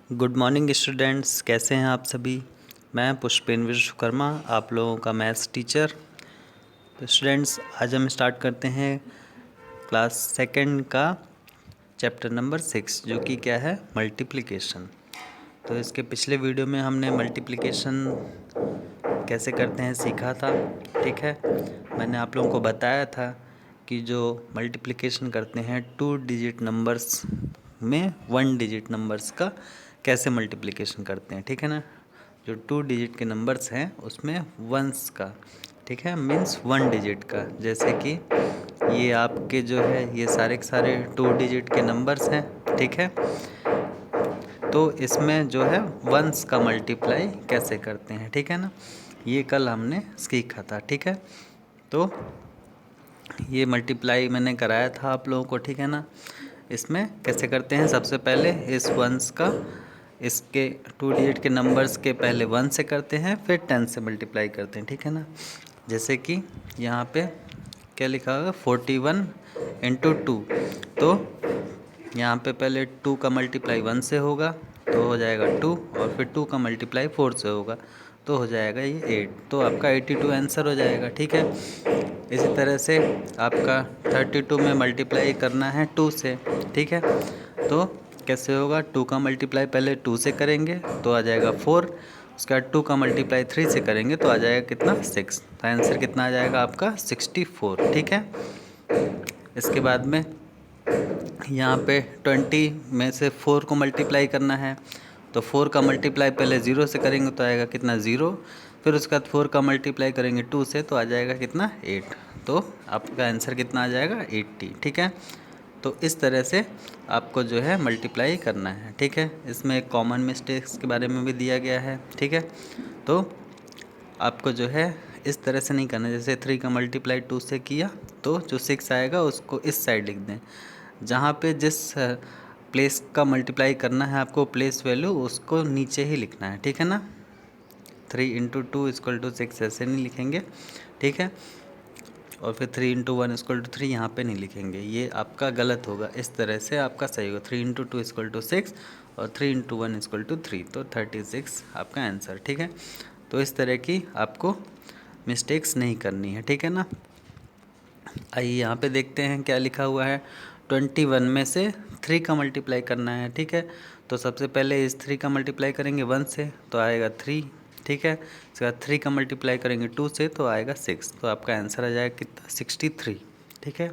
Good morning students, कैसे हैं आप सभी। मैं पुष्पेंद्र विश्वकर्मा, आप लोगों का मैथ्स टीचर। तो स्टूडेंट्स, आज हम स्टार्ट करते हैं क्लास सेकंड का चैप्टर नंबर 6, जो कि क्या है, मल्टीप्लिकेशन। तो इसके पिछले वीडियो में हमने मल्टीप्लिकेशन कैसे करते हैं सीखा था। ठीक है, मैंने आप लोगों को बताया था कि जो मल्टीप्लिकेशन करते हैं 2 डिजिट नंबर्स में 1 डिजिट नंबर्स का कैसे मल्टीप्लिकेशन करते हैं। ठीक है ना, जो 2 डिजिट के नंबर्स हैं उसमें वंस का, ठीक है, मीन्स 1 डिजिट का। जैसे कि ये आपके जो है ये सारे के सारे 2 डिजिट के नंबर्स हैं। ठीक है, तो इसमें जो है वंस का मल्टीप्लाई कैसे करते हैं। ठीक है ना, ये कल हमने सीखा था। ठीक है, तो ये मल्टीप्लाई मैंने कराया था आप लोगों को। ठीक है ना, इसमें कैसे करते हैं, सबसे पहले इस वंस का इसके 2 डिजिट के नंबर्स के पहले 1 से करते हैं, फिर 10 से मल्टीप्लाई करते हैं। ठीक है ना, जैसे कि यहाँ पे क्या लिखा होगा 41 इंटू 2। तो यहाँ पे पहले 2 का मल्टीप्लाई 1 से होगा तो हो जाएगा 2, और फिर 2 का मल्टीप्लाई 4 से होगा तो हो जाएगा ये 8। तो आपका 82 आंसर हो जाएगा। ठीक है, इसी तरह से आपका 32 में मल्टीप्लाई करना है 2 से। ठीक है, तो कैसे होगा, 2 का मल्टीप्लाई पहले 2 से करेंगे तो आ जाएगा 4, उसके बाद 2 का मल्टीप्लाई 3 से करेंगे तो आ जाएगा कितना 6। तो आंसर कितना आ जाएगा आपका 64। ठीक है, इसके बाद में यहाँ पे 20 में से 4 को मल्टीप्लाई करना है तो 4 का मल्टीप्लाई पहले 0 से करेंगे तो आएगा कितना 0, फिर उसके बाद 4 का मल्टीप्लाई करेंगे 2 से तो आ जाएगा कितना 8। तो आपका आंसर कितना आ जाएगा 80। ठीक है, तो इस तरह से आपको जो है मल्टीप्लाई करना है। ठीक है, इसमें एक कॉमन मिस्टेक्स के बारे में भी दिया गया है। ठीक है, तो आपको जो है इस तरह से नहीं करना, जैसे 3 का मल्टीप्लाई 2 से किया तो जो 6 आएगा उसको इस साइड लिख दें। जहाँ पे जिस प्लेस का मल्टीप्लाई करना है आपको प्लेस वैल्यू उसको नीचे ही लिखना है। ठीक है ना, 3 इंटू 2 इक्वल टू 6 ऐसे नहीं लिखेंगे। ठीक है, और फिर 3 इंटू 1 इक्वल टू 3 यहाँ पर नहीं लिखेंगे, ये आपका गलत होगा। इस तरह से आपका सही होगा, 3 इंटू 2 इक्वल टू 6 और 3 इंटू 1 इक्वल टू 3, तो 36 आपका आंसर। ठीक है, तो इस तरह की आपको मिस्टेक्स नहीं करनी है। ठीक है ना, आइए यहाँ पे देखते हैं क्या लिखा हुआ है। 21 में से 3 का मल्टीप्लाई करना है। ठीक है, तो सबसे पहले इस 3 का मल्टीप्लाई करेंगे 1 से तो आएगा 3। ठीक है, इसके बाद 3 का मल्टीप्लाई करेंगे 2 से तो आएगा 6। तो आपका आंसर आ जाएगा कितना 63। ठीक है,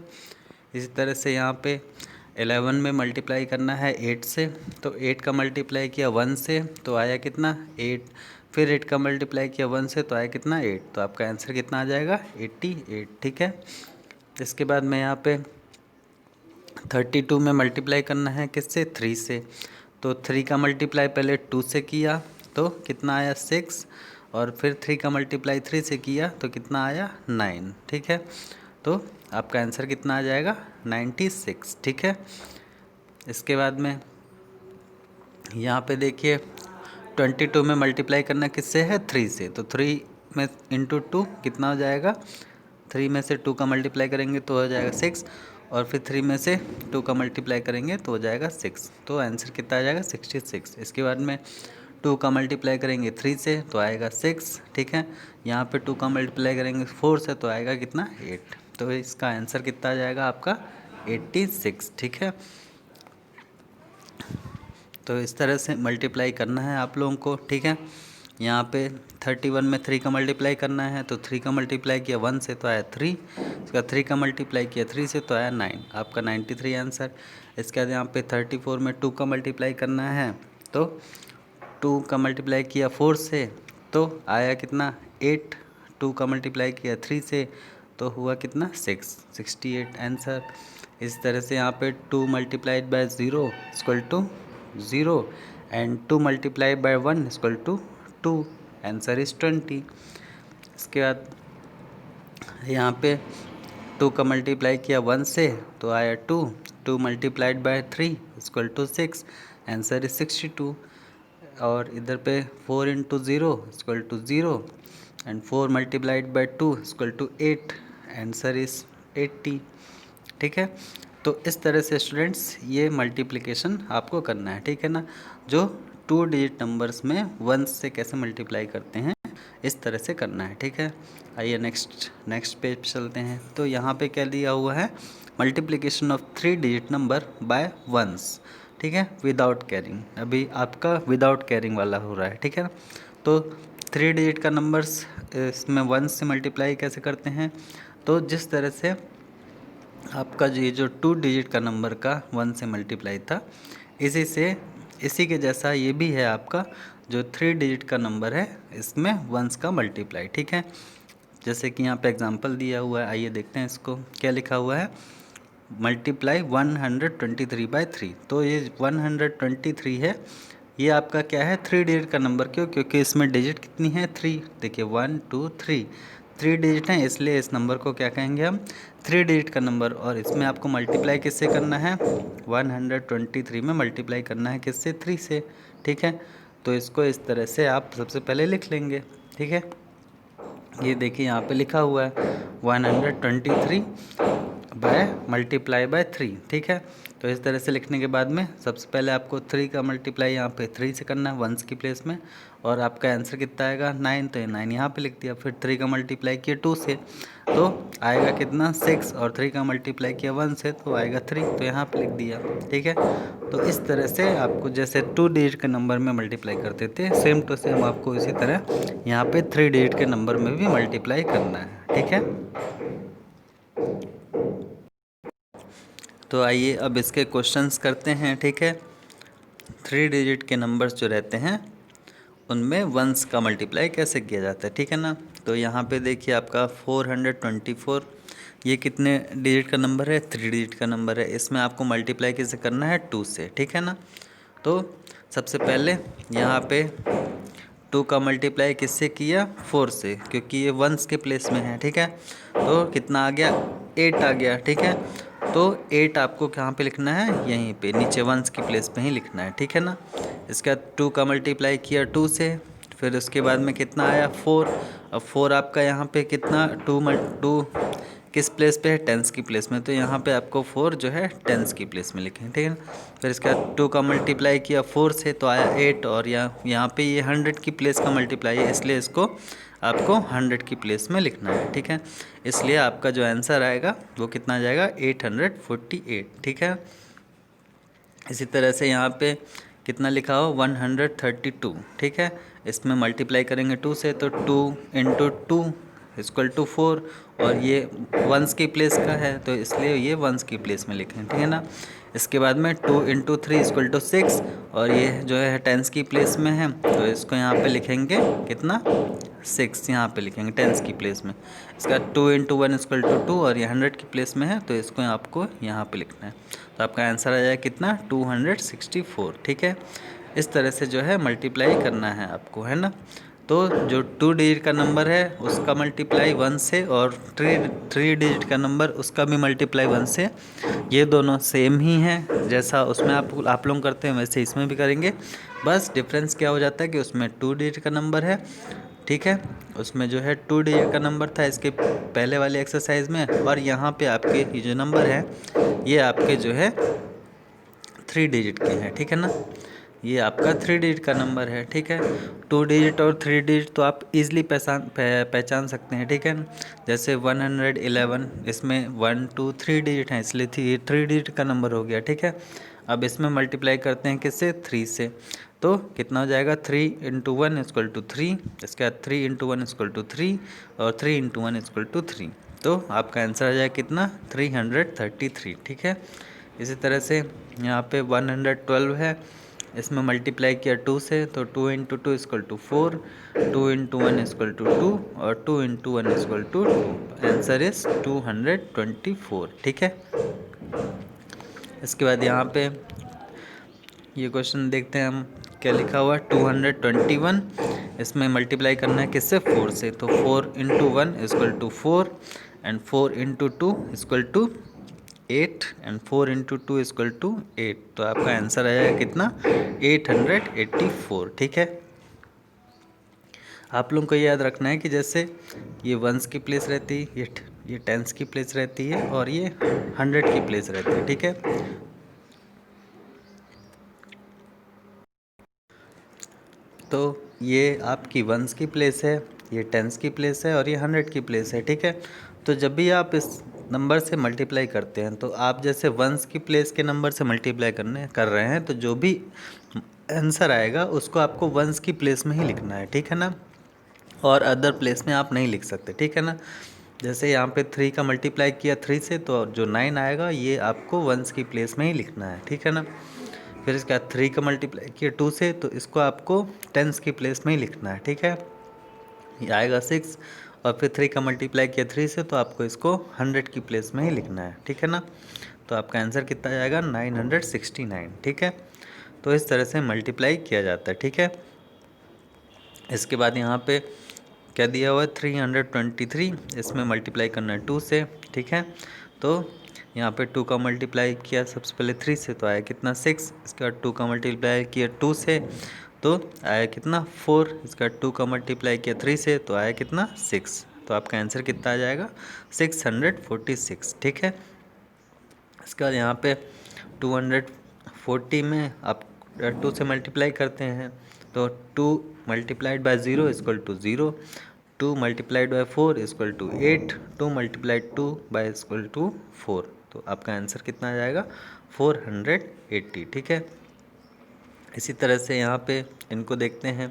इसी तरह से यहाँ पे 11 में मल्टीप्लाई करना है 8 से, तो 8 का मल्टीप्लाई किया 1 से तो आया कितना 8, फिर 8 का मल्टीप्लाई किया 1 से तो आया कितना 8। तो आपका आंसर कितना आ जाएगा 88। ठीक है, इसके बाद में यहाँ पे 32 में मल्टीप्लाई करना है किससे 3 से, तो 3 का मल्टीप्लाई पहले 2 से किया तो कितना आया 6, और फिर 3 का मल्टीप्लाई 3 से किया तो कितना आया 9। ठीक है, तो आपका आंसर कितना आ जाएगा 96। ठीक है, इसके बाद में यहाँ पे देखिए 22 में मल्टीप्लाई करना किससे है 3 से, तो 3 में इंटू 2 कितना हो जाएगा, 3 में से 2 का मल्टीप्लाई करेंगे तो हो जाएगा 6, और फिर 3 में से 2 का मल्टीप्लाई करेंगे तो हो जाएगा 6। तो आंसर कितना आ जाएगा 66। इसके बाद में 2 का मल्टीप्लाई करेंगे 3 से तो आएगा 6। ठीक है, यहाँ पे 2 का मल्टीप्लाई करेंगे 4 से तो आएगा कितना 8। तो इसका आंसर कितना आ जाएगा आपका 86। ठीक है, तो इस तरह से मल्टीप्लाई करना है आप लोगों को। ठीक है, यहाँ पे 31 में 3 का मल्टीप्लाई करना है तो 3 का मल्टीप्लाई किया 1 से तो आया 3, इसका 3 का मल्टीप्लाई किया 3 से तो आया 9, आपका 93 आंसर। इसके बाद यहाँ पे 34 में 2 का मल्टीप्लाई करना है तो 2 का मल्टीप्लाई किया 4 से तो आया कितना 8, 2 का मल्टीप्लाई किया 3 से तो हुआ कितना 68 आंसर। इस तरह से यहाँ पे 2 multiplied by 0 equal to 0 and 2 multiply by 1 equal to 2, answer is 20। इसके बाद यहाँ पे 2 का मल्टीप्लाई किया 1 से तो आया 2, 2 multiplied by 3 equal to 6, answer is 62। और इधर पे 4 into 0 equal to 0 and 4 multiplied by 2 equal to 8, answer is 80। ठीक है, तो इस तरह से स्टूडेंट्स ये मल्टीप्लिकेशन आपको करना है, ठीक है ना। जो 2 डिजिट नंबर्स में 1 से कैसे मल्टीप्लाई करते हैं इस तरह से करना है, ठीक है। आइए नेक्स्ट पेज पे चलते हैं। तो यहाँ पे क्या दिया हुआ है, multiplication of 3 digit number by ones, ठीक है, विदाउट कैरिंग। अभी आपका विदाउट कैरिंग वाला हो रहा है, ठीक है ना। तो 3 डिजिट का नंबर्स इसमें 1 से मल्टीप्लाई कैसे करते हैं, तो जिस तरह से आपका ये जो 2 डिजिट का नंबर का 1 से मल्टीप्लाई था, इसी के जैसा ये भी है आपका जो 3 डिजिट का नंबर है, इसमें 1s का मल्टीप्लाई, ठीक है। जैसे कि यहाँ पे एग्जांपल दिया हुआ है, आइए देखते हैं इसको क्या लिखा हुआ है। मल्टीप्लाई 123/3। तो ये 123 है, ये आपका क्या है 3 डिजिट का नंबर। क्यों? क्योंकि इसमें डिजिट कितनी है 3। देखिए 1 2 3 डिजिट हैं, इसलिए इस नंबर को क्या कहेंगे हम 3 डिजिट का नंबर। और इसमें आपको मल्टीप्लाई किससे करना है, 123 में मल्टीप्लाई करना है किससे, 3 से, ठीक है। तो इसको इस तरह से आप सबसे पहले लिख लेंगे, ठीक है। ये देखिए यहाँ पे लिखा हुआ है 123 मल्टीप्लाई बाय 3, ठीक है। तो इस तरह से लिखने के बाद में सबसे पहले आपको 3 का मल्टीप्लाई यहाँ पे 3 से करना है 1s की प्लेस में, और आपका आंसर कितना आएगा 9। तो ये 9 यहाँ पे लिख दिया। फिर 3 का मल्टीप्लाई किया 2 से तो आएगा कितना 6, और 3 का मल्टीप्लाई किया 1 से तो आएगा 3, तो यहाँ पे लिख दिया, ठीक है। तो इस तरह से आपको जैसे 2 डिजिट के नंबर में मल्टीप्लाई करते थे, सेम टू सेम आपको इसी तरह यहाँ पे 3 डिजिट के नंबर में भी मल्टीप्लाई करना है, ठीक है। तो आइए अब इसके क्वेश्चंस करते हैं, ठीक है। 3 डिजिट के नंबर्स जो रहते हैं उनमें 1s का मल्टीप्लाई कैसे किया जाता है, ठीक है ना। तो यहाँ पे देखिए आपका 424, ये कितने डिजिट का नंबर है, 3 डिजिट का नंबर है। इसमें आपको मल्टीप्लाई कैसे करना है 2 से, ठीक है ना। तो सबसे पहले यहाँ पे 2 का मल्टीप्लाई किससे किया, 4 से, क्योंकि ये 1s के प्लेस में है, ठीक है। तो कितना आ गया 8 आ गया, ठीक है। तो 8 आपको कहाँ पे लिखना है, यहीं पे नीचे 1s की प्लेस पे ही लिखना है, ठीक है ना। इसके बाद 2 का मल्टीप्लाई किया 2 से, फिर उसके बाद में कितना आया 4। अब 4 आपका यहाँ पे कितना 2 किस प्लेस पे है, 10s की प्लेस में, तो यहाँ पे आपको 4 जो है 10s की प्लेस में लिखें, ठीक है। फिर इसके बाद 2 का मल्टीप्लाई किया 4 से तो आया 8, और यहाँ पे ये 100 की प्लेस का मल्टीप्लाई है, इसलिए इसको आपको 100 की प्लेस में लिखना है, ठीक है। इसलिए आपका जो आंसर आएगा वो कितना आ जाएगा 848, ठीक है। इसी तरह से यहाँ पे कितना लिखा हो 132, ठीक है। इसमें मल्टीप्लाई करेंगे 2 से तो 2 × 2 = 4, और ये 1s की प्लेस का है तो इसलिए ये 1s की प्लेस में लिखें, ठीक है ना। इसके बाद में 2 × 3 = 6, और ये जो है 10s की प्लेस में है तो इसको यहाँ पे लिखेंगे कितना 6, यहाँ पे लिखेंगे 10s की प्लेस में। इसका 2 × 1 = 2, और ये 100 की प्लेस में है तो इसको आपको यहाँ पे लिखना है। तो आपका आंसर आ जाएगा कितना 264, ठीक है। इस तरह से जो है मल्टीप्लाई करना है आपको, है ना। तो जो 2 डिजिट का नंबर है उसका मल्टीप्लाई 1 से, और 3 डिजिट का नंबर उसका भी मल्टीप्लाई 1 से, ये दोनों सेम ही हैं। जैसा उसमें आप लोग करते हैं वैसे इसमें भी करेंगे, बस डिफरेंस क्या हो जाता है कि उसमें 2 डिजिट का नंबर है, ठीक है। उसमें जो है 2 डिजिट का नंबर था इसके पहले वाले एक्सरसाइज में, और यहाँ पे आपके ये जो नंबर है ये आपके जो है 3 डिजिट के हैं, ठीक है ना। ये आपका 3 डिजिट का नंबर है, ठीक है। 2 डिजिट और 3 डिजिट तो आप इजीली पहचान सकते हैं, ठीक है। जैसे 111, इसमें 1 2 3 डिजिट हैं इसलिए 3 डिजिट का नंबर हो गया, ठीक है। अब इसमें मल्टीप्लाई करते हैं किससे 3 से, तो कितना हो जाएगा 3 × 1 = 3, इसके बाद 3 × 1 = 3, और 3 × 1 = 3, तो आपका आंसर आ जाएगा कितना 333, ठीक है। इसी तरह से यहाँ पे 112 है, इसमें मल्टीप्लाई किया 2 से तो 2 × 2 = 4, 2 × 1 = 2, और 2 × 1 = 2, आंसर इज 224, ठीक है। इसके बाद यहाँ पे ये क्वेश्चन देखते हैं हम क्या लिखा हुआ है 221, इसमें मल्टीप्लाई करना है किससे 4 से, तो 4 × 1 = 4, एंड 4 × 2 = 8, एंड 4 × 2 = 8, तो आपका आंसर आएगा कितना 884, ठीक है। आप लोगों को याद रखना है कि जैसे ये 1s की प्लेस रहती है, ये ये टेंस की प्लेस रहती है और ये 100 की प्लेस रहती है, ठीक है। तो ये आपकी वंस की प्लेस है, ये टेंस की प्लेस है और ये 100 की प्लेस है, ठीक है। तो जब भी आप इस नंबर से मल्टीप्लाई करते हैं तो आप जैसे वंस की प्लेस के नंबर से मल्टीप्लाई कर रहे हैं, तो जो भी आंसर आएगा उसको आपको वंस की प्लेस में ही लिखना है, ठीक है ना, और अदर प्लेस में आप नहीं लिख सकते, ठीक है ना। जैसे यहाँ पे 3 का मल्टीप्लाई किया 3 से, तो जो 9 आएगा ये आपको वंस की प्लेस में ही लिखना है, ठीक है ना। फिर इसके बाद 3 का मल्टीप्लाई किया 2 से, तो इसको आपको टेंस की प्लेस में ही लिखना है, ठीक है। ये आएगा 6, और फिर 3 का मल्टीप्लाई किया 3 से, तो आपको इसको 100 की प्लेस में ही लिखना है, ठीक है ना। तो आपका आंसर कितना जाएगा 969, ठीक है। तो इस तरह से मल्टीप्लाई किया जाता है, ठीक है। इसके बाद यहाँ पे क्या दिया हुआ है 323, इसमें मल्टीप्लाई करना है 2 से, ठीक है। तो यहाँ पे 2 का मल्टीप्लाई किया सबसे पहले 3 से, तो आया कितना 6। इसके बाद 2 का मल्टीप्लाई किया 2 से, तो आया कितना 4। इसका 2 का मल्टीप्लाई किया 3 से, तो आया कितना 6। तो आपका आंसर कितना आ जाएगा 646, ठीक है। इसके बाद यहाँ पे 240 में आप 2 से मल्टीप्लाई करते हैं, तो 2 multiplied by 0 equal to 0, 2 multiplied by 4 equal to 8, 2 multiplied 2 by equal to 4। तो आपका आंसर कितना आ जाएगा 480, ठीक है। इसी तरह से यहाँ पे इनको देखते हैं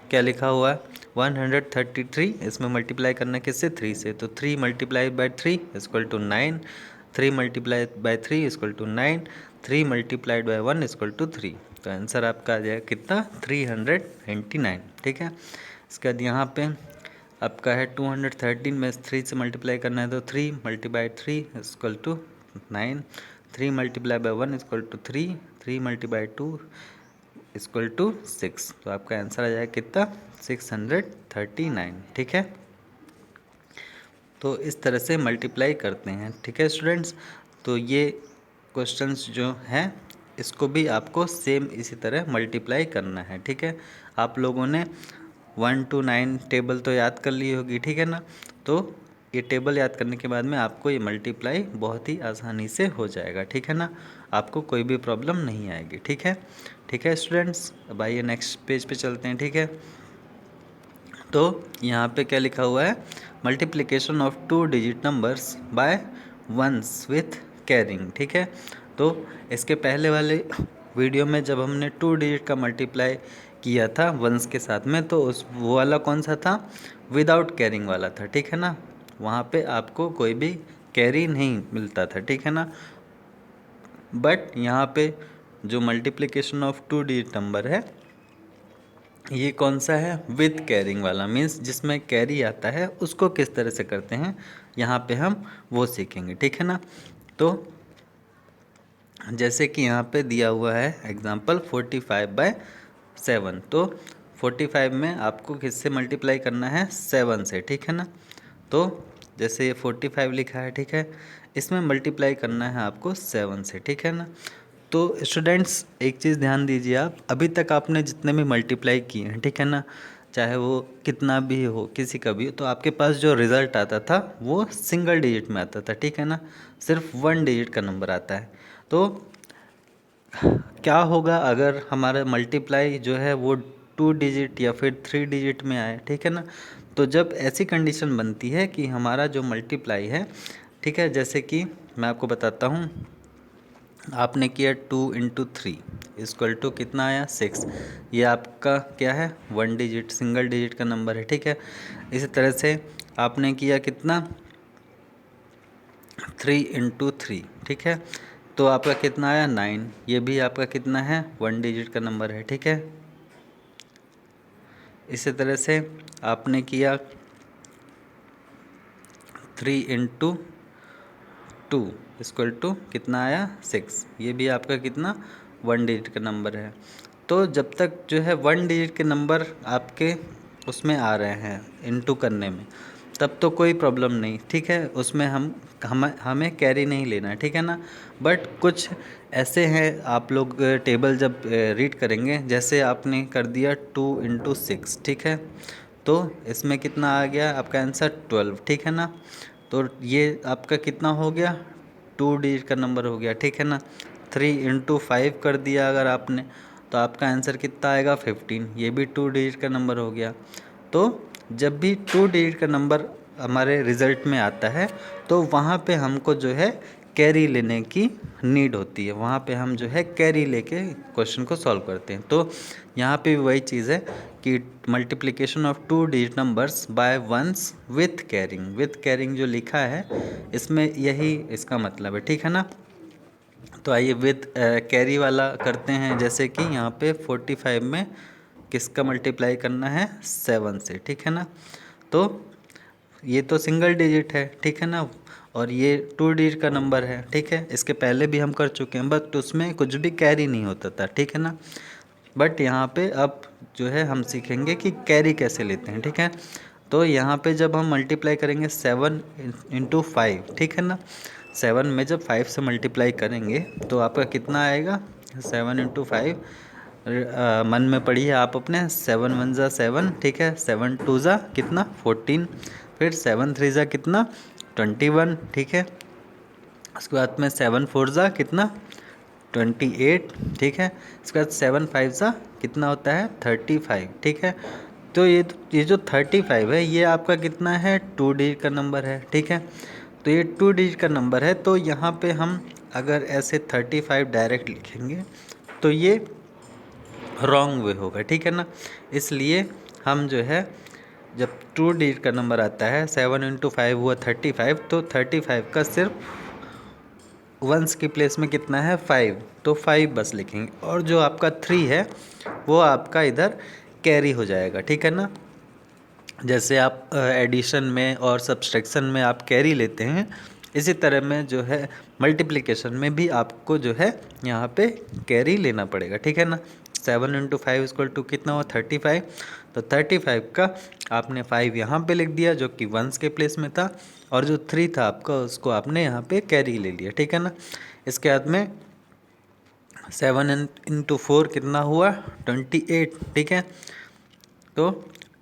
क्या लिखा हुआ है 133, इसमें मल्टीप्लाई करना किससे 3 से, तो 3 multiply by 3 equal to 9, 3 multiply by 3 equal to 9, 3 multiplied by 1 equal to 3। तो आंसर आपका आ जाएगा कितना 399, ठीक है। इसके बाद यहाँ पे आपका है 213 में 3 से मल्टीप्लाई करना है, तो 3 multiply 3 equal to 9, 3 multiply by 1 equal to 3, 3 multiply 2 equal to 6। तो आपका आंसर आ जाएगा कितना 639, ठीक है। तो इस तरह से मल्टीप्लाई करते हैं, ठीक है स्टूडेंट्स। तो ये क्वेश्चंस जो हैं इसको भी आपको सेम इसी तरह मल्टीप्लाई करना है, ठीक है। आप लोगों ने 1 to 9 टेबल तो याद कर ली होगी, ठीक है ना। तो ये टेबल याद करने के बाद में आपको ये मल्टीप्लाई बहुत ही आसानी से हो जाएगा, ठीक है ना। आपको कोई भी प्रॉब्लम नहीं आएगी, ठीक है। ठीक है स्टूडेंट्स, अब आइए नेक्स्ट पेज पे चलते हैं, ठीक है। तो यहाँ पे क्या लिखा हुआ है multiplication of 2 digit numbers by ones with carrying, ठीक है। तो इसके पहले वाले वीडियो में जब हमने 2 डिजिट का मल्टीप्लाई किया था वंस के साथ में, तो उस वो वाला कौन सा था विदाउट कैरिंग वाला था, ठीक है ना। वहाँ पे आपको कोई भी कैरी नहीं मिलता था, ठीक है ना। बट यहाँ पे जो मल्टीप्लिकेशन ऑफ 2 डिजिट नंबर है ये कौन सा है विथ कैरिंग वाला, मीन्स जिसमें कैरी आता है उसको किस तरह से करते हैं यहाँ पे हम वो सीखेंगे, ठीक है ना। तो जैसे कि यहाँ पे दिया हुआ है एग्जांपल 45/7, तो 45 में आपको किससे मल्टीप्लाई करना है 7 से, ठीक है ना। तो जैसे ये 45 लिखा है, ठीक है, इसमें मल्टीप्लाई करना है आपको 7 से, ठीक है ना। तो स्टूडेंट्स एक चीज़ ध्यान दीजिए, आप अभी तक आपने जितने भी मल्टीप्लाई किए हैं, ठीक है ना, चाहे वो कितना भी हो किसी का भी, तो आपके पास जो रिज़ल्ट आता था वो सिंगल डिजिट में आता था, ठीक है ना, सिर्फ 1 डिजिट का नंबर आता है। तो क्या होगा अगर हमारा मल्टीप्लाई जो है वो 2 डिजिट या फिर 3 डिजिट में आए, ठीक है ना। तो जब ऐसी कंडीशन बनती है कि हमारा जो मल्टीप्लाई है, ठीक है, जैसे कि मैं आपको बताता हूँ, आपने किया 2 × 3 इक्वल टू कितना आया 6, ये आपका क्या है 1 डिजिट सिंगल डिजिट का नंबर है, ठीक है। इसी तरह से आपने किया कितना 3 × 3, ठीक है, तो आपका कितना आया 9, ये भी आपका कितना है 1 डिजिट का नंबर है, ठीक है। इसी तरह से आपने किया 3 × 2 इक्वल टू कितना आया 6, ये भी आपका कितना 1 डिजिट का नंबर है। तो जब तक जो है 1 डिजिट के नंबर आपके उसमें आ रहे हैं इनटू करने में, तब तो कोई प्रॉब्लम नहीं, ठीक है, उसमें हमें कैरी नहीं लेना, ठीक है ना। बट कुछ ऐसे हैं आप लोग टेबल जब रीड करेंगे, जैसे आपने कर दिया 2 × 6, ठीक है, तो इसमें कितना आ गया आपका आंसर 12, ठीक है ना। तो ये आपका कितना हो गया, 2 डिजिट का नंबर हो गया, ठीक है ना। 3 इंटू 5 कर दिया अगर आपने, तो आपका आंसर कितना आएगा 15, ये भी 2 डिजिट का नंबर हो गया। तो जब भी 2 डिजिट का नंबर हमारे रिज़ल्ट में आता है तो वहाँ पे हमको जो है कैरी लेने की नीड होती है, वहाँ पे हम जो है कैरी लेके क्वेश्चन को सॉल्व करते हैं। तो यहाँ पे भी वही चीज़ है कि multiplication of 2 digit numbers by ones with carrying जो लिखा है इसमें यही इसका मतलब है, ठीक है ना। तो आइए विथ कैरी वाला करते हैं। जैसे कि यहाँ पे 45 में किसका मल्टीप्लाई करना है, 7 से, ठीक है ना। तो ये तो सिंगल डिजिट है, ठीक है ना, और ये 2 डिजिट का नंबर है, ठीक है। इसके पहले भी हम कर चुके हैं, बट उसमें कुछ भी कैरी नहीं होता था, ठीक है ना। बट यहाँ पे अब जो है हम सीखेंगे कि कैरी कैसे लेते हैं, ठीक है। तो यहाँ पे जब हम मल्टीप्लाई करेंगे 7 इंटू 5, ठीक है ना, 7 में जब 5 से मल्टीप्लाई करेंगे तो आपका कितना आएगा, 7 इंटू 5, मन में पढ़िए आप अपने, 7 1 ज़ा 7, ठीक है, 7 2 ज़ा कितना 14, फिर 7 3 ज़ा कितना 21, ठीक है। उसके बाद में 7 4 ज़ा कितना 28, ठीक है। इसके बाद 7 5 ज़ा कितना होता है 35, ठीक है। तो ये जो 35 है ये आपका कितना है 2 डिजिट का नंबर है, ठीक है। तो ये 2 डिजिट का नंबर है, तो यहाँ पे हम अगर ऐसे 35 डायरेक्ट लिखेंगे तो ये रॉन्ग वे होगा, ठीक है ना। इसलिए हम जो है जब 2 डिजिट का नंबर आता है 7 इंटू 5 हुआ 35, तो 35 का सिर्फ वंस की प्लेस में कितना है 5, तो 5 बस लिखेंगे, और जो आपका 3 है वो आपका इधर कैरी हो जाएगा, ठीक है ना। जैसे आप एडिशन में और सब्सट्रैक्शन में आप कैरी लेते हैं, इसी तरह में जो है मल्टीप्लिकेशन में भी आपको जो है यहाँ पे कैरी लेना पड़ेगा, ठीक है ना। 7 इंटू 5 इक्वल टू कितना हुआ 35, तो 35 का आपने 5 यहाँ पे लिख दिया जो कि वंस के प्लेस में था, और जो 3 था आपका उसको आपने यहाँ पे कैरी ले लिया, ठीक है ना। इसके बाद में 7 इंटू 4 कितना हुआ 28, ठीक है। तो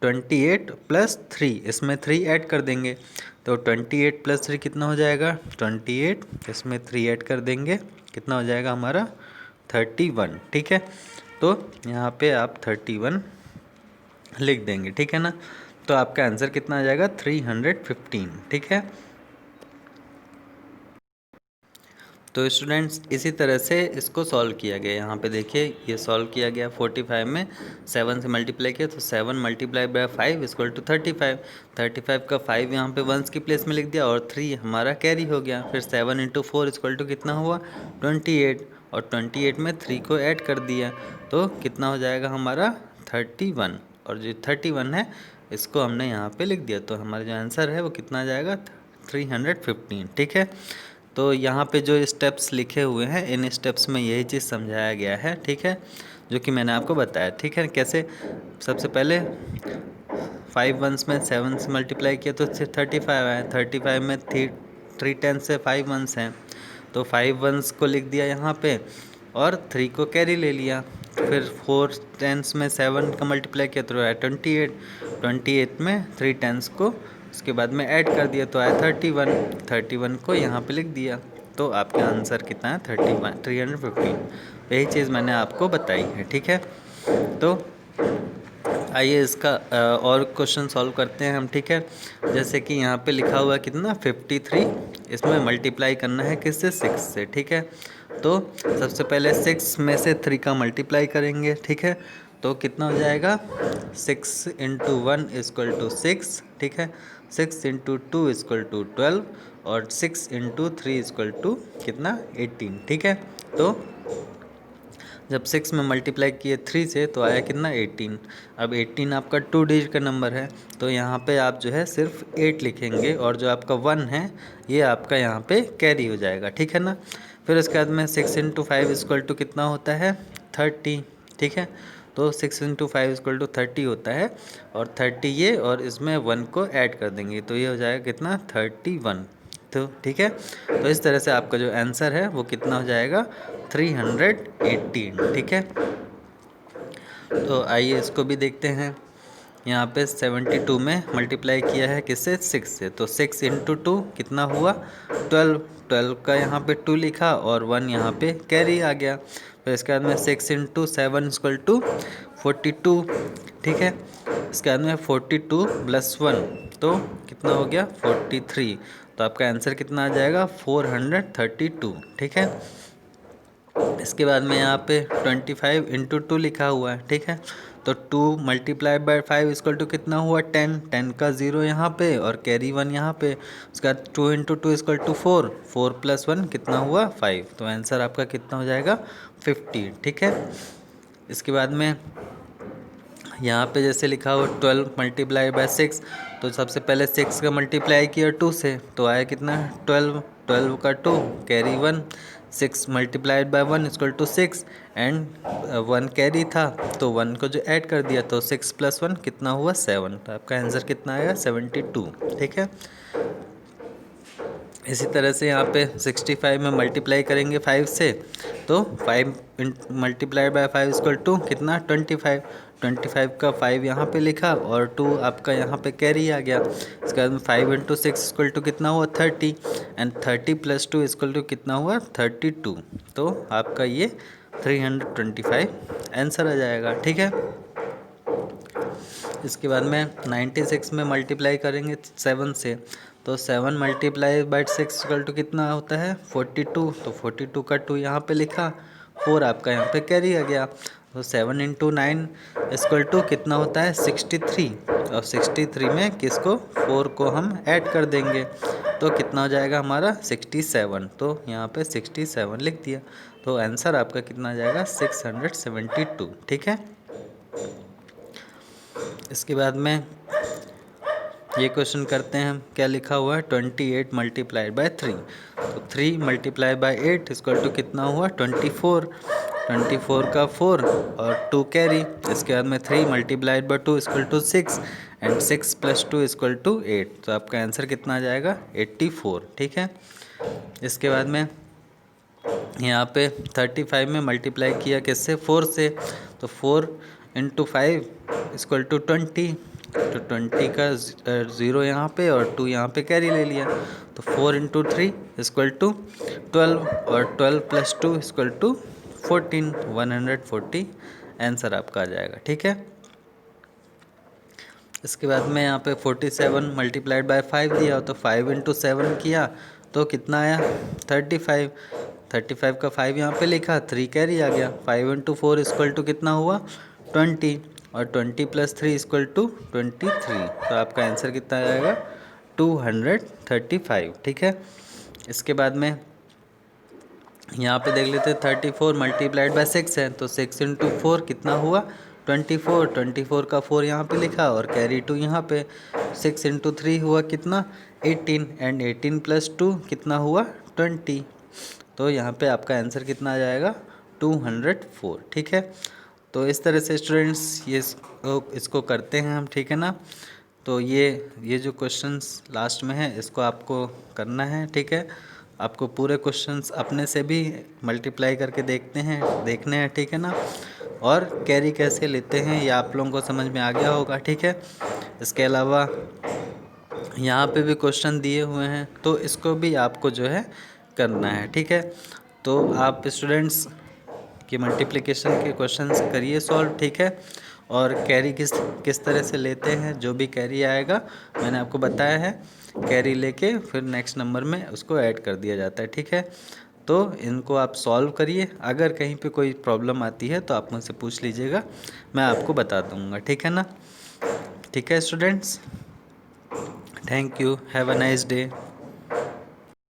28 प्लस 3, इसमें 3 ऐड कर देंगे, तो 28 प्लस 3 कितना हो जाएगा 28, इसमें 3 ऐड कर देंगे, कितना हो जाएगा हमारा 31, ठीक है। तो यहाँ पे आप 31 लिख देंगे, ठीक है ना। तो आपका आंसर कितना आ जाएगा 315, ठीक है। तो स्टूडेंट्स इसी तरह से इसको सॉल्व किया गया। यहाँ पे देखिए ये सॉल्व किया गया 45 में 7 से मल्टीप्लाई किया, तो 7 मल्टीप्लाई बाय 5 इक्वल टू 35, 35 का 5 यहाँ पे वंस की प्लेस में लिख दिया, और 3 हमारा कैरी हो गया। फिर 7 इंटू 4 इक्वल टू कितना हुआ 28, और 28 में 3 को ऐड कर दिया, तो कितना हो जाएगा हमारा 31, और जो 31 है इसको हमने यहाँ पे लिख दिया, तो हमारा जो आंसर है वो कितना आ जाएगा 315, ठीक है। तो यहाँ पे जो स्टेप्स लिखे हुए हैं इन स्टेप्स में यही चीज़ समझाया गया है, ठीक है, जो कि मैंने आपको बताया, ठीक है। कैसे, सबसे पहले 5 वंस में 7 से मल्टीप्लाई किया तो 35 आया, 35 में 3 टेंस से 5 वंस हैं, तो 5 वंस को लिख दिया यहाँ पे, और 3 को कैरी ले लिया। फिर 4 टेंस में 7 का मल्टीप्लाई किया तो आया 28, 28 में 3 टेंस को उसके बाद में ऐड कर दिया तो आया 31, 31 को यहाँ पे लिख दिया, तो आपका आंसर कितना है 315। यही चीज़ मैंने आपको बताई है, ठीक है। तो आइए इसका और क्वेश्चन सॉल्व करते हैं हम, ठीक है। जैसे कि यहाँ पे लिखा हुआ है कितना 53, इसमें मल्टीप्लाई करना है किससे 6 से, ठीक है। तो सबसे पहले 6 में से 3 का मल्टीप्लाई करेंगे, ठीक है। तो कितना हो जाएगा 6 इंटू 1 इक्वल टू 6, ठीक है। 6 इंटू 2 इक्वल टू 12, और 6 इंटू 3 इक्वल टू कितना 18, ठीक है। तो जब 6 में मल्टीप्लाई किए 3 से तो आया कितना 18। अब 18 आपका 2 डिजिट का नंबर है, तो यहाँ पे आप जो है सिर्फ 8 लिखेंगे, और जो आपका 1 है ये आपका यहाँ पे कैरी हो जाएगा, ठीक है ना। फिर उसके बाद में 6 इंटू 5 इक्वल टू कितना होता है 30, ठीक है। तो 6 इंटू 5 इक्वल टू 30 होता है, और 30 ये और इसमें 1 को ऐड कर देंगे, तो ये हो जाएगा कितना 31, तो ठीक है। तो इस तरह से आपका जो आंसर है वो कितना हो जाएगा 318, ठीक है। तो आइए इसको भी देखते हैं। यहाँ पे 72 में मल्टीप्लाई किया है किससे, 6 से, तो 6 इंटू 2 कितना हुआ 12। 12 का यहाँ पे 2 लिखा और 1 यहाँ पे कैरी आ गया। फिर इसके बाद में 6 इंटू 7 इक्वल टू 42, ठीक है। इसके बाद में 42 प्लस 1 तो कितना हो गया 43। तो आपका आंसर कितना आ जाएगा 432, ठीक है। इसके बाद में यहाँ पे 25 इंटू 2 लिखा हुआ है, ठीक है। तो 2 मल्टीप्लाई बाय 5 इक्वल टू कितना हुआ 10। 10 का 0 यहाँ पे और कैरी 1 यहाँ पे। उसके बाद 2 इंटू 2 इक्वल टू 4। 4 प्लस 1 कितना हुआ 5। तो आंसर आपका कितना हो जाएगा 50, ठीक है। इसके बाद में यहाँ पे जैसे लिखा हुआ 12 मल्टीप्लाई बाय 6, तो सबसे पहले 6 का मल्टीप्लाई किया 2 से, तो आया कितना 12। 12 का 2 carry 1। 6 multiplied by 1 equal to 6 and 1 carry था, तो 1 को जो ऐड कर दिया तो 6 प्लस 1 कितना हुआ 7। तो आपका आंसर कितना आएगा 72, ठीक है। इसी तरह से यहाँ पे 65 में मल्टीप्लाई करेंगे 5 से, तो 5 मल्टीप्लाई बाय 5 इक्वल टू कितना 25। 25 का 5 यहाँ पे लिखा और 2 आपका यहाँ पे कैरी आ गया। इसके बाद में 5 इंटू 6 इक्वल टू कितना हुआ 30 एंड 30 प्लस 2 इक्वल टू कितना हुआ 32। तो आपका ये 325 आंसर आ जाएगा, ठीक है। इसके बाद में 96 में मल्टीप्लाई करेंगे 7 से, तो 7 मल्टीप्लाई बाई 6 इक्वल टू कितना होता है 42। तो 42 का 2 यहाँ पे लिखा, 4 आपका यहाँ पे कैरी आ गया। तो 7 इंटू 9 इक्वल टू कितना होता है 63। और 63 में किसको 4 को हम ऐड कर देंगे, तो कितना हो जाएगा हमारा 67। तो यहाँ पे 67 लिख दिया। तो आंसर आपका कितना आ जाएगा 672, ठीक है। इसके बाद में ये क्वेश्चन करते हैं, क्या लिखा हुआ है 28 मल्टीप्लाइड बाय 3। तो 3 मल्टीप्लाई बाय 8 इक्वल टू कितना हुआ 24। 24 का 4 और 2 कैरी। इसके बाद में 3 multiplied by 2 equal to 6 and 6 plus 2 equal to 8। तो आपका आंसर कितना आ जाएगा 84, ठीक है। इसके बाद में यहाँ पे 35 में मल्टीप्लाई किया किससे 4 से, तो 4 इंटू 5 इक्वल टू 20। तो 20 का 0 यहाँ पे और 2 यहाँ पे कैरी ले लिया। तो 4 इंटू 3 इक्वल टू 12 और 12 प्लस 2 इक्वल टू 14। 140 आंसर आपका आ जाएगा, ठीक है। इसके बाद में यहाँ पे 47 मल्टीप्लाइड बाय 5 दिया, तो 5 इंटू 7 किया तो कितना आया 35। 35 का 5 यहाँ पे लिखा, 3 कैरी आ गया। 5 इंटू 4 इक्वल टू कितना हुआ 20 और 20 प्लस 3 इक्वल टू 23। तो आपका आंसर कितना आएगा 235, ठीक है। इसके बाद में यहाँ पे देख लेते हैं 34 मल्टीप्लाइड बाय 6 है, तो 6 इंटू 4 कितना हुआ 24। 24 का 4 यहाँ पे लिखा और कैरी 2 यहाँ पे। 6 इंटू 3 हुआ कितना 18 एंड 18 प्लस 2 कितना हुआ 20। तो यहाँ पे आपका आंसर कितना आ जाएगा 204, ठीक है। तो इस तरह से स्टूडेंट्स ये इसको करते हैं हम, ठीक है ना। तो ये जो क्वेश्चंस लास्ट में है इसको आपको करना है, ठीक है। आपको पूरे क्वेश्चंस अपने से भी मल्टीप्लाई करके देखने हैं, ठीक है ना। और कैरी कैसे लेते हैं ये आप लोगों को समझ में आ गया होगा, ठीक है। इसके अलावा यहाँ पे भी क्वेश्चन दिए हुए हैं, तो इसको भी आपको जो है करना है, ठीक है। तो आप स्टूडेंट्स कि मल्टीप्लिकेशन के क्वेश्चंस करिए सॉल्व, ठीक है। और कैरी किस तरह से लेते हैं, जो भी कैरी आएगा मैंने आपको बताया है, कैरी लेके फिर नेक्स्ट नंबर में उसको ऐड कर दिया जाता है, ठीक है। तो इनको आप सॉल्व करिए। अगर कहीं पे कोई प्रॉब्लम आती है तो आप मुझसे पूछ लीजिएगा, मैं आपको बता दूंगा, ठीक है ना। ठीक है students, thank you, have a nice day.